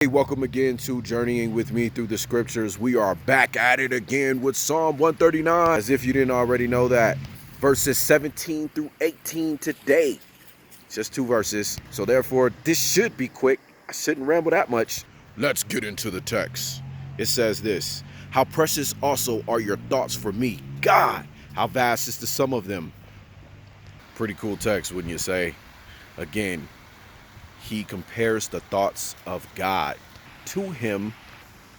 Hey, welcome again to Journeying with Me through the Scriptures. We are back at it again with Psalm 139. As if you didn't already know that. Verses 17 through 18 today. Just two verses. So therefore, this should be quick. I shouldn't ramble that much. Let's get into the text. It says this: How precious also are your thoughts for me. God, how vast is the sum of them. Pretty cool text, wouldn't you say? Again, he compares the thoughts of God to him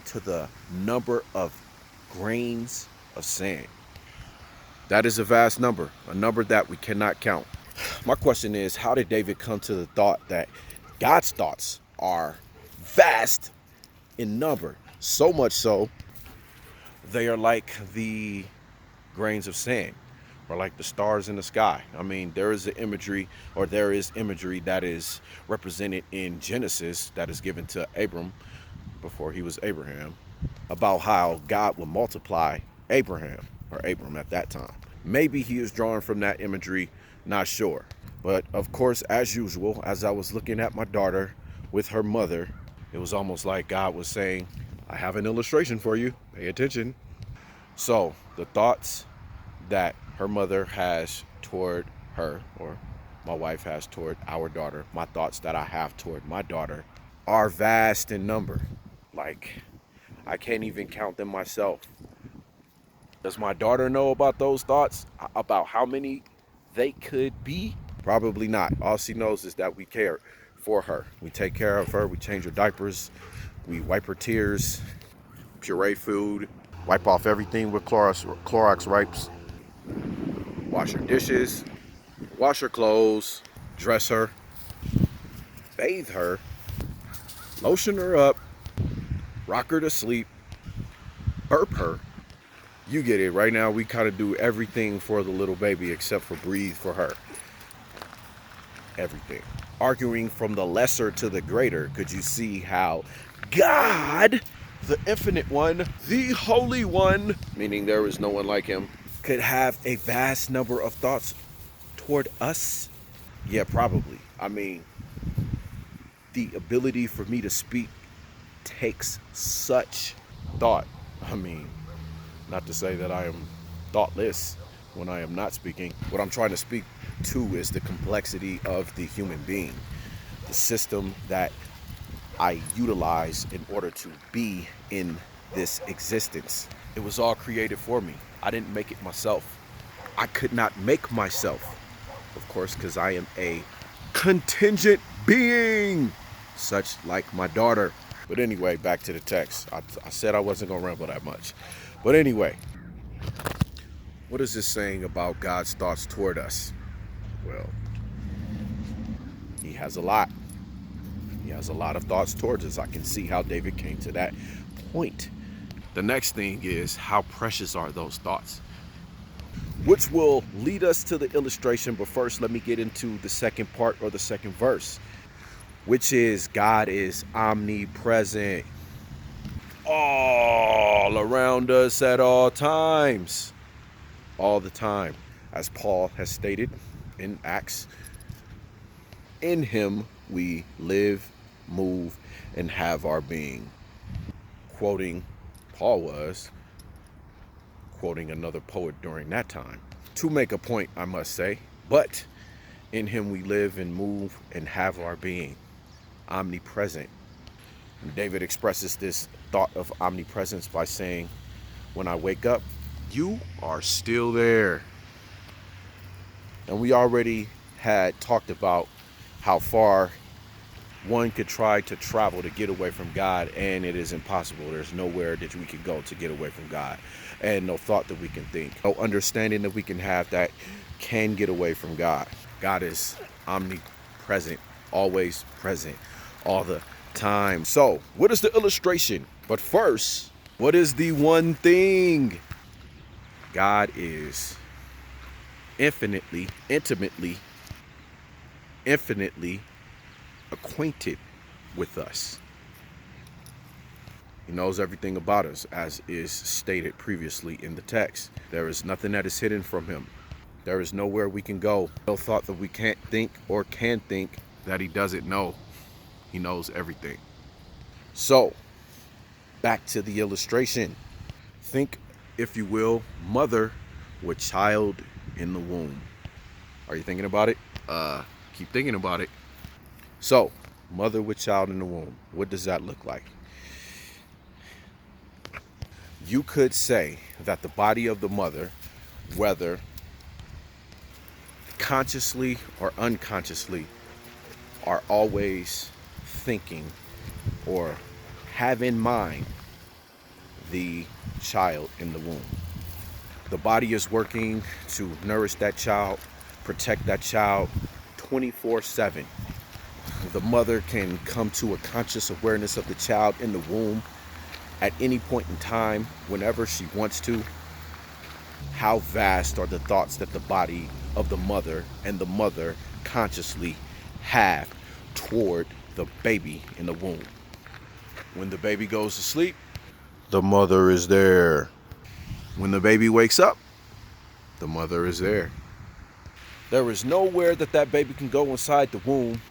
to the number of grains of sand. That is a vast number, a number that we cannot count. My question is, how did David come to the thought that God's thoughts are vast in number? So much so, they are like the grains of sand, or like the stars in the sky. I mean, there is imagery that is represented in Genesis that is given to Abram before he was Abraham, about how God will multiply Abraham, or Abram at that time. Maybe he is drawing from that imagery, not sure. But of course, as usual, as I was looking at my daughter with her mother, it was almost like God was saying, I have an illustration for you, pay attention. So the thoughts that her mother has toward her, or my wife has toward our daughter, my thoughts that I have toward my daughter, are vast in number. Like, I can't even count them myself. Does my daughter know about those thoughts, about how many they could be? Probably not. All she knows is that we care for her. We take care of her. We change her diapers. We wipe her tears, puree food, wipe off everything with Clorox wipes, wash her dishes, wash her clothes, dress her, bathe her, lotion her up, rock her to sleep, burp her. You get it. Right now, we kind of do everything for the little baby except for breathe for her. Everything. Arguing from the lesser to the greater, could you see how God, the infinite one, the holy one, meaning there is no one like him, could have a vast number of thoughts toward us? Yeah, probably. I mean, the ability for me to speak takes such thought. I mean, not to say that I am thoughtless when I am not speaking. What I'm trying to speak to is the complexity of the human being, the system that I utilize in order to be in this existence. It was all created for me. I didn't make it myself. I could not make myself, of course, because I am a contingent being, such like my daughter. But anyway, back to the text. I said I wasn't going to ramble that much. But anyway, what is this saying about God's thoughts toward us? Well, he has a lot. He has a lot of thoughts towards us. I can see how David came to that point. The next thing is, how precious are those thoughts? Which will lead us to the illustration. But first, let me get into the second part, or the second verse, which is God is omnipresent, all around us at all times, all the time. As Paul has stated in Acts, in him we live, move, and have our being. Quoting, Paul was quoting another poet during that time. To make a point, I must say, but in him we live and move and have our being. Omnipresent. David expresses this thought of omnipresence by saying, when I wake up, you are still there. And we already had talked about how far one could try to travel to get away from God, and it is impossible. There's nowhere that we can go to get away from God, and no thought that we can think, no understanding that we can have that can get away from God. God is omnipresent, always present, all the time. So, what is the illustration? But first, what is the one thing? God is infinitely, intimately, infinitely acquainted with us. He knows everything about us, as is stated previously in the text. There is nothing that is hidden from him. There is nowhere we can go. No thought that we can't think or can think that he doesn't know. He knows everything. So, back to the illustration. Think, if you will, mother with child in the womb. Are you thinking about it? Keep thinking about it. So, mother with child in the womb. What does that look like? You could say that the body of the mother, whether consciously or unconsciously, are always thinking or have in mind the child in the womb. The body is working to nourish that child, protect that child 24/7. The mother can come to a conscious awareness of the child in the womb at any point in time, whenever she wants to. How vast are the thoughts that the body of the mother and the mother consciously have toward the baby in the womb? When the baby goes to sleep, the mother is there. When the baby wakes up, the mother is there. There is nowhere that that baby can go inside the womb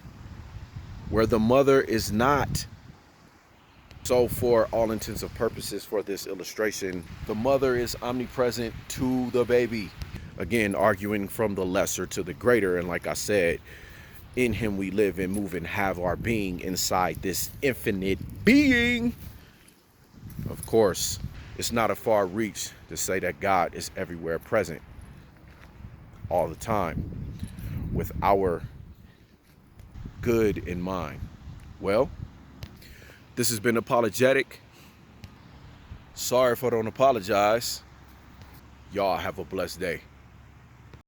where the mother is not. So for all intents and purposes for this illustration, the mother is omnipresent to the baby. Again, arguing from the lesser to the greater. And like I said, in him we live and move and have our being inside this infinite being. Of course, it's not a far reach to say that God is everywhere present all the time with our good in mind. Well, this has been Apologetic. Sorry if I don't apologize. Y'all have a blessed day.